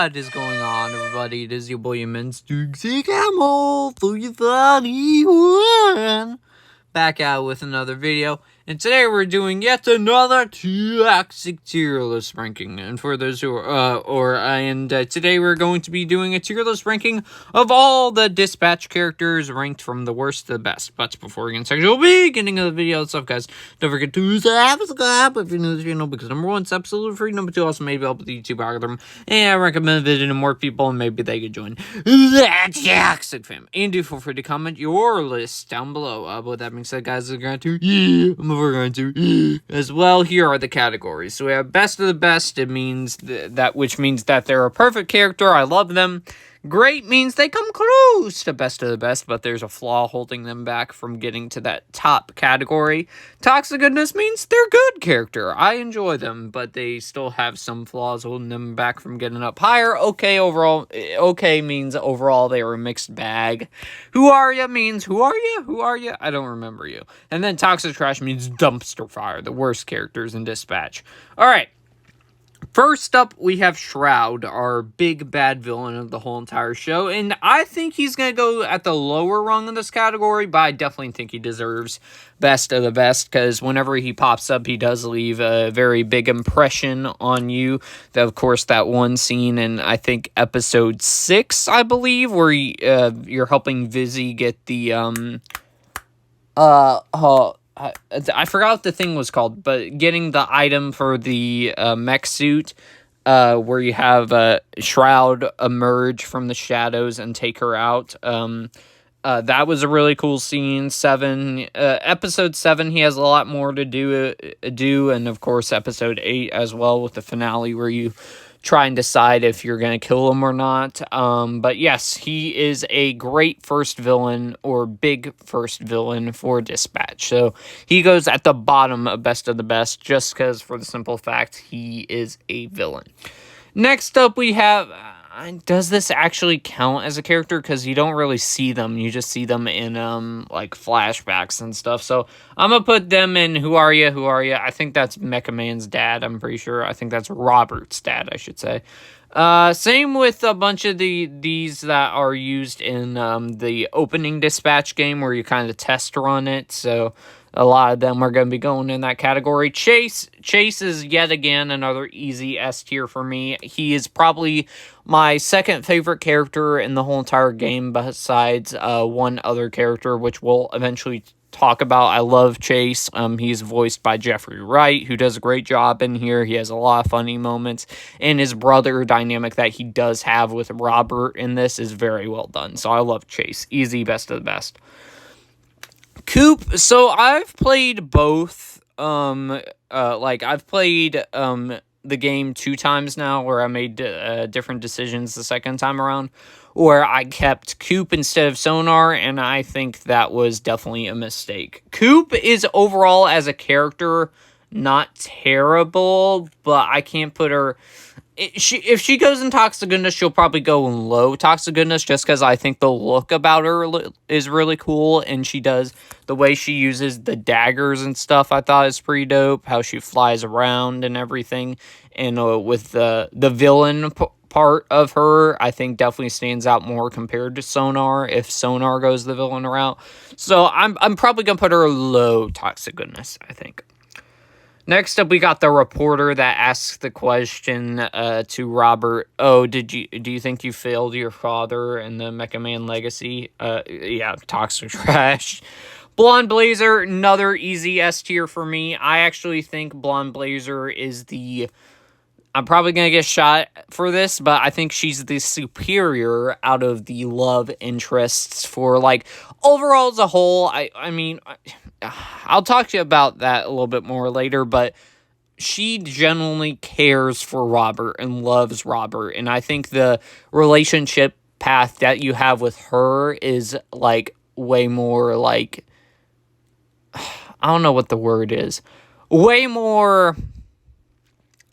What is going on, everybody? It is your boy Immense Dixie Camel 331 back out with another video, and today we're doing yet another toxic tier list ranking. And for those who are, today we're going to be doing a tier list ranking of all the Dispatch characters ranked from the worst to the best. But before we get into the beginning of the video itself, guys, don't forget to subscribe if you're new to the channel, because number one, it's absolutely free. Number two, also maybe help with the YouTube algorithm, and I recommend visiting more people, and maybe they could join the Jackson fam. And do feel free to comment your list down below. With that being said, guys, we're going to as well. Here are the categories. So we have best of the best. It means which means that they're a perfect character. I love them. Great means they come close to best of the best, but there's a flaw holding them back from getting to that top category. Toxic goodness means they're good character. I enjoy them, but they still have some flaws holding them back from getting up higher. Okay, overall, okay means overall they are a mixed bag. Who are you means who are you? Who are you? I don't remember you. And then toxic trash means dumpster fire, the worst characters in Dispatch. All right. First up, we have Shroud, our big bad villain of the whole entire show, and I think he's going to go at the lower rung in this category, but I definitely think he deserves best of the best, because whenever he pops up, he does leave a very big impression on you. Of course, that one scene in, I think, episode 6, I believe, where you're helping Vizzy get the, I forgot what the thing was called, but getting the item for the mech suit, where you have Shroud emerge from the shadows and take her out. That was a really cool scene. Episode 7, he has a lot more to do, and of course episode 8 as well, with the finale where you try and decide if you're going to kill him or not. But yes, he is a great first villain, or big first villain for Dispatch. So he goes at the bottom of best of the best, just because for the simple fact he is a villain. Next up, we have... does this actually count as a character? Because you don't really see them. You just see them in, like, flashbacks and stuff. So I'm going to put them in Who Are You? Who Are You? I think that's Mecha Man's dad, I'm pretty sure. I think that's Robert's dad, I should say. Same with a bunch of these that are used in, the opening Dispatch game, where you kind of test run it. So a lot of them are going to be going in that category. Chase is yet again another easy S tier for me. He is probably my second favorite character in the whole entire game, besides one other character, which we'll eventually talk about. I love Chase. He's voiced by Jeffrey Wright, who does a great job in here. He has a lot of funny moments, and his brother dynamic that he does have with Robert in this is very well done. So I love Chase. Easy, best of the best. Coop, so I've played both, I've played, the game 2 times now, where I made, different decisions the second time around, where I kept Coop instead of Sonar, and I think that was definitely a mistake. Coop is overall, as a character, not terrible, but I can't put her... If she goes in Toxic Goodness, she'll probably go in low Toxic Goodness, just because I think the look about her is really cool, and she does, the way she uses the daggers and stuff, I thought is pretty dope, how she flies around and everything, and with the villain part of her, I think definitely stands out more compared to Sonar, if Sonar goes the villain route. So I'm probably going to put her low Toxic Goodness, I think. Next up, we got the reporter that asks the question to Robert, oh, do you think you failed your father in the Mecha Man legacy? Yeah, toxic trash. Blonde Blazer, another easy S tier for me. I actually think Blonde Blazer is I'm probably going to get shot for this, but I think she's the superior out of the love interests for, like, overall as a whole. I mean, I'll talk to you about that a little bit more later, but she genuinely cares for Robert and loves Robert, and I think the relationship path that you have with her is, like, way more, like, I don't know what the word is, way more,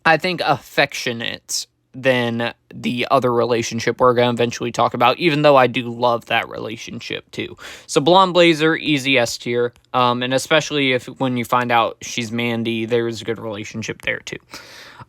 I think, affectionate than the other relationship we're going to eventually talk about, even though I do love that relationship too. So Blonde Blazer, easy S tier. And especially if when you find out she's Mandy, there's a good relationship there too.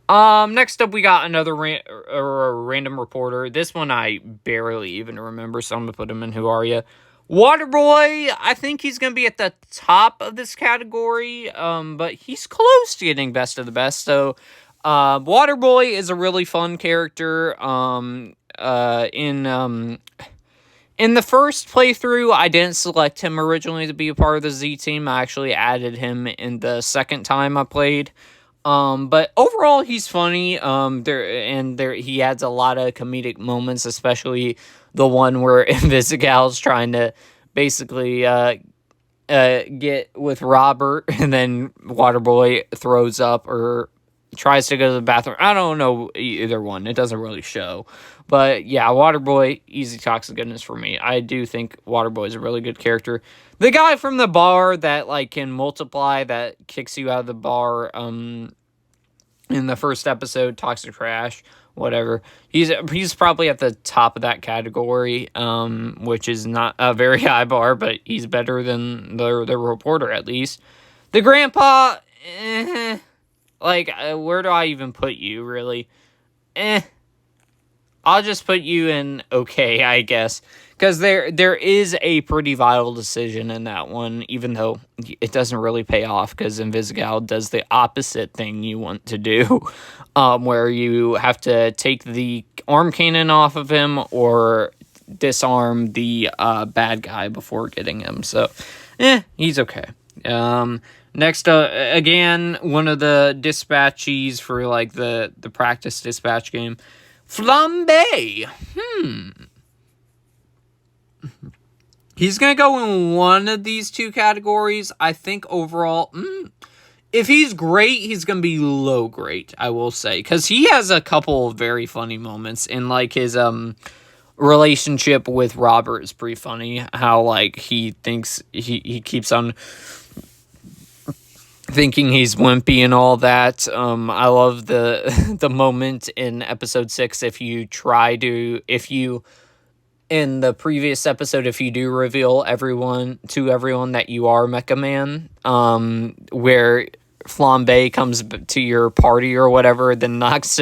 Next up, we got another random reporter. This one I barely even remember, so I'm going to put him in Who Are Ya? Waterboy, I think he's going to be at the top of this category, but he's close to getting best of the best. So, Waterboy is a really fun character. In the first playthrough, I didn't select him originally to be a part of the Z team. I actually added him in the second time I played. But overall, he's funny. He adds a lot of comedic moments, especially the one where Invisigal's trying to basically get with Robert, and then Waterboy throws up or tries to go to the bathroom. I don't know either one. It doesn't really show. But yeah, Waterboy, easy toxic goodness for me. I do think Waterboy is a really good character. The guy from the bar that like can multiply, that kicks you out of the bar, in the first episode, Toxic Trash, whatever. He's probably at the top of that category, which is not a very high bar, but he's better than the reporter at least. The grandpa, where do I even put you, really? I'll just put you in okay, I guess. Because there is a pretty vital decision in that one, even though it doesn't really pay off, because Invisigal does the opposite thing you want to do, where you have to take the arm cannon off of him or disarm the bad guy before getting him. So, he's okay. Next, again, one of the dispatchees for like the practice dispatch game, Flambe. He's going to go in one of these two categories. I think overall, if he's great, he's going to be low great, I will say. Because he has a couple of very funny moments. And, like, his relationship with Robert is pretty funny. How, like, he thinks, he keeps on thinking he's wimpy and all that. I love the moment in episode 6, in the previous episode, if you do reveal everyone that you are Mecha Man, where Flambe comes to your party or whatever, then knocks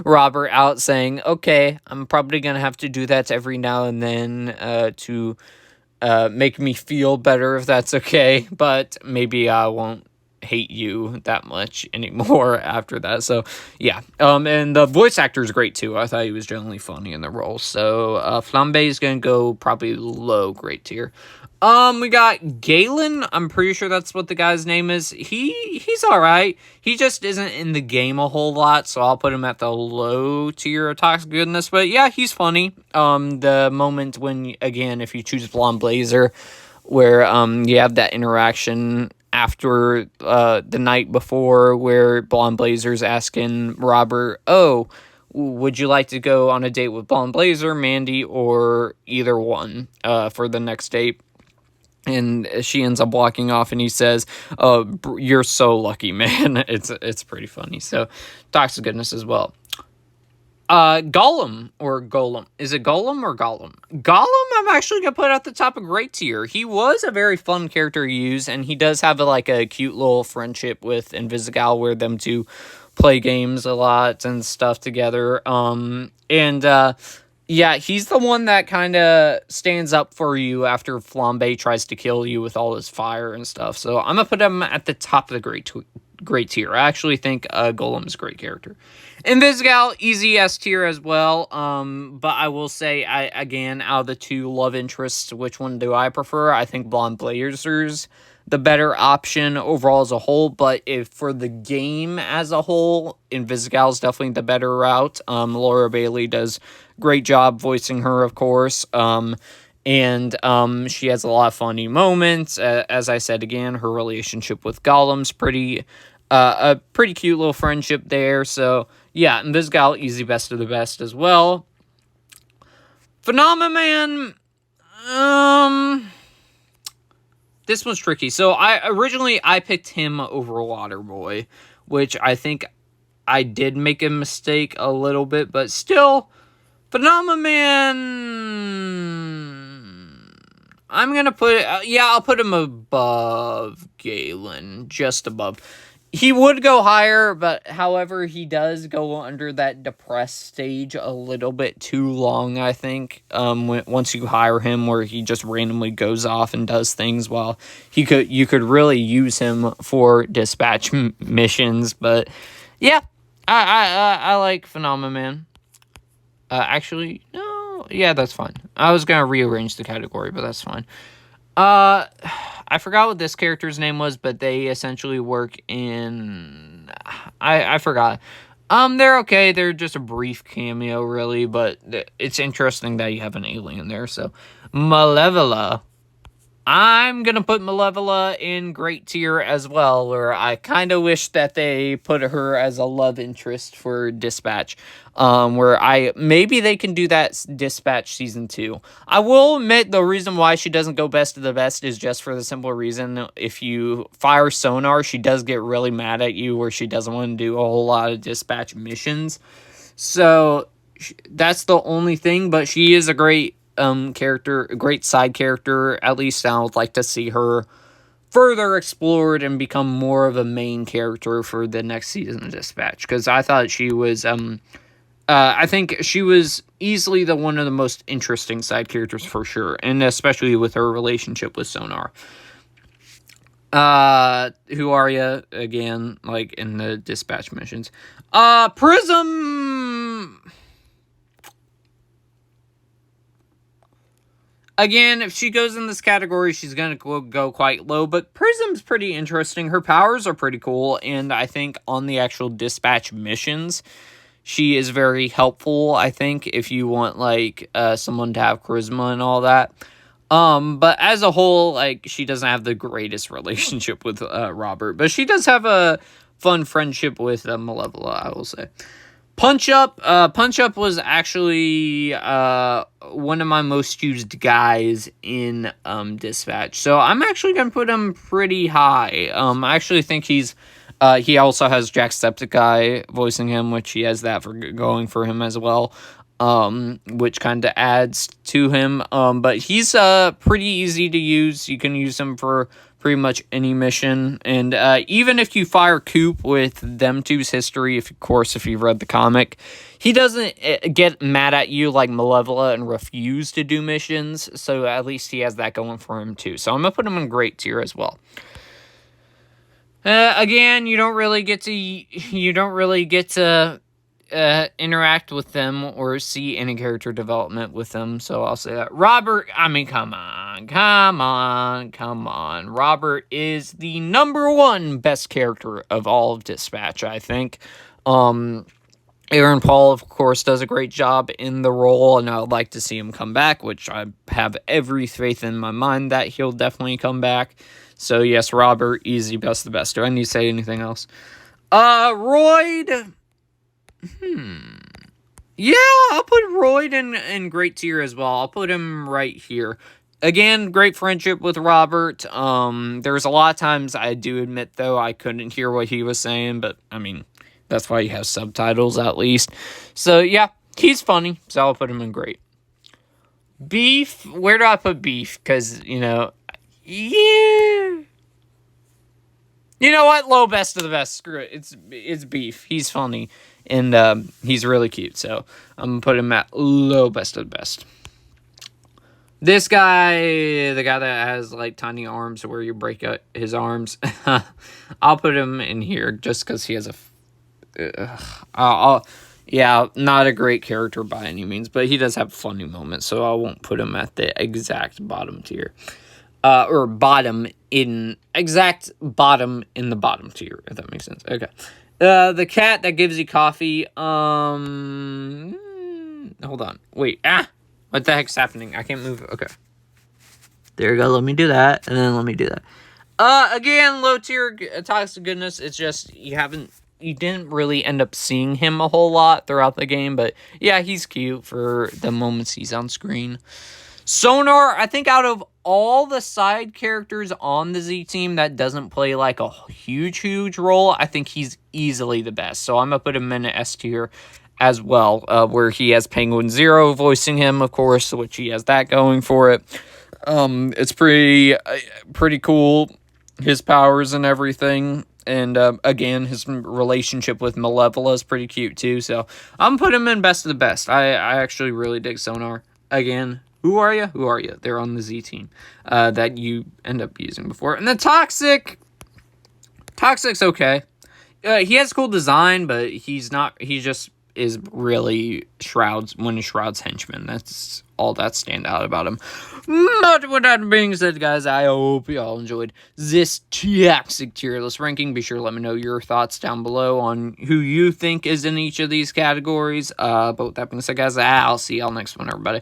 Robert out saying, okay, I'm probably going to have to do that every now and then to make me feel better, if that's okay, but maybe I won't hate you that much anymore after that. So yeah, and the voice actor is great too. I thought he was generally funny in the role. So Flambe is gonna go probably low grade tier. We got Galen. I'm pretty sure that's what the guy's name is. He's all right. He just isn't in the game a whole lot, so I'll put him at the low tier of toxic goodness. But yeah, he's funny. The moment when, again, if you choose Blonde Blazer, where you have that interaction after the night before, where Blonde Blazer's asking Robert, oh, would you like to go on a date with Blonde Blazer, Mandy, or either one for the next date? And she ends up walking off, and he says, oh, you're so lucky, man. It's pretty funny. So, toxic goodness as well. Gollum, or Golem. Is it Golem or Gollum? Gollum, I'm actually going to put at the top of great tier. He was a very fun character to use, and he does have a cute little friendship with Invisigal, where them two play games a lot and stuff together. Yeah, he's the one that kind of stands up for you after Flambe tries to kill you with all his fire and stuff. So I'm going to put him at the top of the great tier. I actually think Golem's a great character. Invisigal, easy S tier as well. But I will say, again, out of the two love interests, which one do I prefer? I think Blonde Blazer's the better option overall as a whole. But if for the game as a whole, Invisigal is definitely the better route. Laura Bailey does great job voicing her, of course. And she has a lot of funny moments. As I said again, her relationship with Gollum's a pretty cute little friendship there. So yeah, Invisigal, easy best of the best as well. Phenomenon, this one's tricky. So I picked him over Waterboy, which I think I did make a mistake a little bit, but still, Phenomenon, I'm gonna put, I'll put him above Galen, just above. He would go higher, but however, he does go under that depressed stage a little bit too long, I think. Once you hire him, where he just randomly goes off and does things, while you could really use him for dispatch missions. But yeah, I like Phenomenon. Actually, no, yeah, that's fine. I was gonna rearrange the category, but that's fine. I forgot what this character's name was, but they essentially work in... I forgot. They're okay. They're just a brief cameo, really, but it's interesting that you have an alien there, so... Malevola. I'm gonna put Malevola in great tier as well, where I kind of wish that they put her as a love interest for Dispatch, where maybe they can do that Dispatch season 2. I will admit the reason why she doesn't go best of the best is just for the simple reason, if you fire Sonar, she does get really mad at you, where she doesn't want to do a whole lot of Dispatch missions. So that's the only thing, but she is a great character, a great side character. At least I would like to see her further explored and become more of a main character for the next season of Dispatch, because I thought she was I think she was easily one of the most interesting side characters for sure, and especially with her relationship with Sonar. Who are you again, like in the Dispatch missions? Prism. Again, if she goes in this category, she's going to go quite low, but Prism's pretty interesting. Her powers are pretty cool, and I think on the actual Dispatch missions, she is very helpful, I think, if you want, like, someone to have charisma and all that. But as a whole, like, she doesn't have the greatest relationship with Robert, but she does have a fun friendship with Malevola, I will say. Punch Up was actually one of my most used guys in Dispatch, so I'm actually gonna put him pretty high. I actually think he also has Jacksepticeye voicing him, which he has that for going for him as well, which kind of adds to him. But he's pretty easy to use. You can use him for pretty much any mission, and even if you fire Coop with them two's history, if you've read the comic, he doesn't get mad at you like Malevola and refuse to do missions, so at least he has that going for him too. So I'm gonna put him in great tier as well. Again, you don't really get to interact with them or see any character development with them, so I'll say that. Robert, I mean, come on. Robert is the number one best character of all of Dispatch, I think. Aaron Paul, of course, does a great job in the role, and I would like to see him come back, which I have every faith in my mind that he'll definitely come back. So, yes, Robert, easy, best of the best. Do I need to say anything else? Royd... Yeah, I'll put Royd in great tier as well. I'll put him right here. Again, great friendship with Robert. There's a lot of times, I do admit, though, I couldn't hear what he was saying, but, I mean, that's why you have subtitles, at least. So, yeah, he's funny, so I'll put him in great. Beef, where do I put Beef? Because, yeah. You know what? Low best of the best. Screw it. It's Beef. He's funny. And he's really cute. So I'm going to put him at low best of the best. This guy, the guy that has like tiny arms where you break his arms, I'll put him in here just because he has not a great character by any means, but he does have funny moments. So I won't put him at the exact bottom tier. Or exact bottom in the bottom tier, if that makes sense. Okay. The cat that gives you coffee, hold on. Wait, what the heck's happening? I can't move. Okay. There you go. Let me do that, and then let me do that. Again, low tier Toxic Goodness. It's just, you didn't really end up seeing him a whole lot throughout the game, but yeah, he's cute for the moments he's on screen. Sonar, I think out of all the side characters on the Z team that doesn't play like a huge role, I think he's easily the best. So I'm going to put him in an S tier as well, where he has Penguin Zero voicing him, of course, which he has that going for it. It's pretty cool, his powers and everything. And, again, his relationship with Malevola is pretty cute, too. So, I'm putting him in best of the best. I actually really dig Sonar. Again, who are you? Who are you? They're on the Z team, that you end up using before. And then Toxic's okay. He has cool design, but he's not, he just is really one of Shroud's henchmen. That's all that stand out about him. But with that being said, guys, I hope you all enjoyed this Toxic tier list ranking. Be sure to let me know your thoughts down below on who you think is in each of these categories. But with that being said, guys, I'll see y'all next one, everybody.